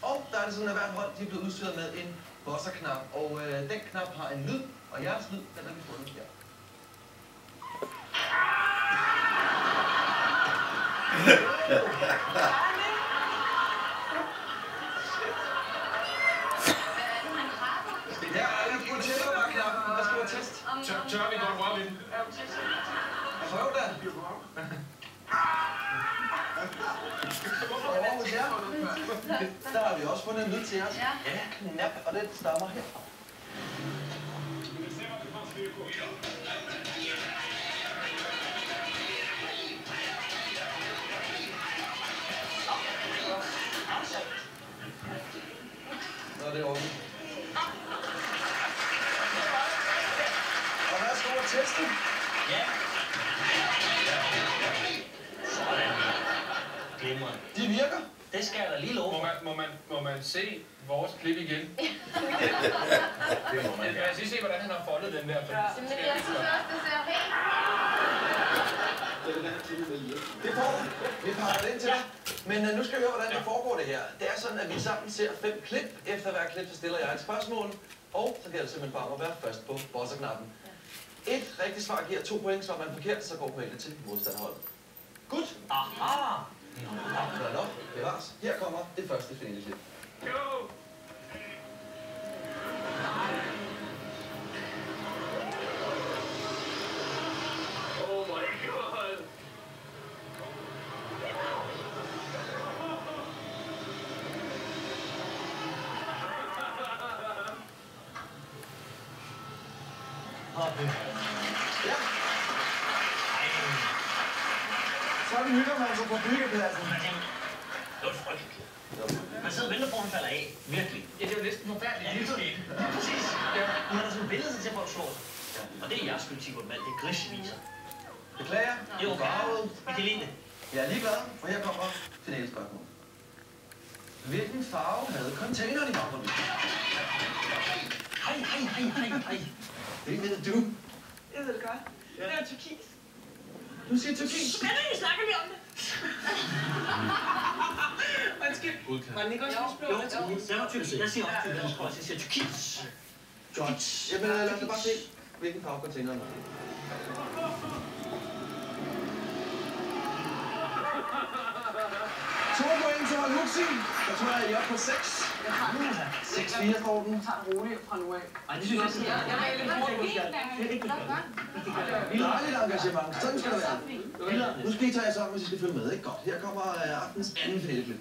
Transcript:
Og der er det sådan, at hver hånd de er blevet udstyret med en buzzer-knap. Og den knap har en lyd, og jeres lyd, den har vi fundet her. Tør vi godt røre ved den? Prøv da. Der har vi også fundet en lyd til os. Ja, knap, og den stammer her. Nå, det er ordentligt. Og værsgo at teste. Ja. Sådan. Glimrende. De virker. Det skal jeg da lige love. Må man se vores klip igen? Det må man. Jeg kan lige se, hvordan han har foldet den der. Men jeg synes også, det ser helt... Det får du. Vi pakker det ind til dig. Men nu skal vi høre, hvordan det foregår det her. Det er sådan, at vi sammen ser 5 klip. Efter hver klip, så stiller jeg et spørgsmål. Og så gælder det simpelthen bare om at være først på buzzer-knappen. Et rigtigt svar giver 2 point, så er man forkert, så går pointet til modstanderholdet. Godt. Aha! Nå, bevares. Her kommer det første finaleklip. Oh my god! Ja. Sådan hygger man sig på byggepladsen. Det var frygteligt. Man sidder og venter på, at han falder af. Virkelig. Ja, det er jo næsten forfærdeligt. Ja, præcis. Ja. Man har sådan billeder sig til, hvor det slår sig. Og det er jeres skyld, Sigurd Mand. Det er griseviser. Beklager. Det er okay. Vi kan lide det. Jeg er lige glad, for her kommer finalespørgsmålet. Hvilken farve havde containeren i baggrunden? Hej. Det ved du. Jeg ved det godt. Det er turkis. Du siger turkis. Spændende, snakker vi om det. Undskyld. Var den ikke også lysblå? Jo, det var turkis. Jeg siger også turkis. Jeg siger turkis. Godt. Jamen lad os bare se, hvilken farve containeren har. Point til Luxi. Jeg tror, jeg er oppe på 6. 6-4 står den. Tag roligt fra nu af. Ej, det synes jeg. Vi har lidt engagement. Sådan skal det være. Nu skal I tage jer sammen, hvis I skal følge med. Ikke godt. Her kommer aftens anden finaleklip.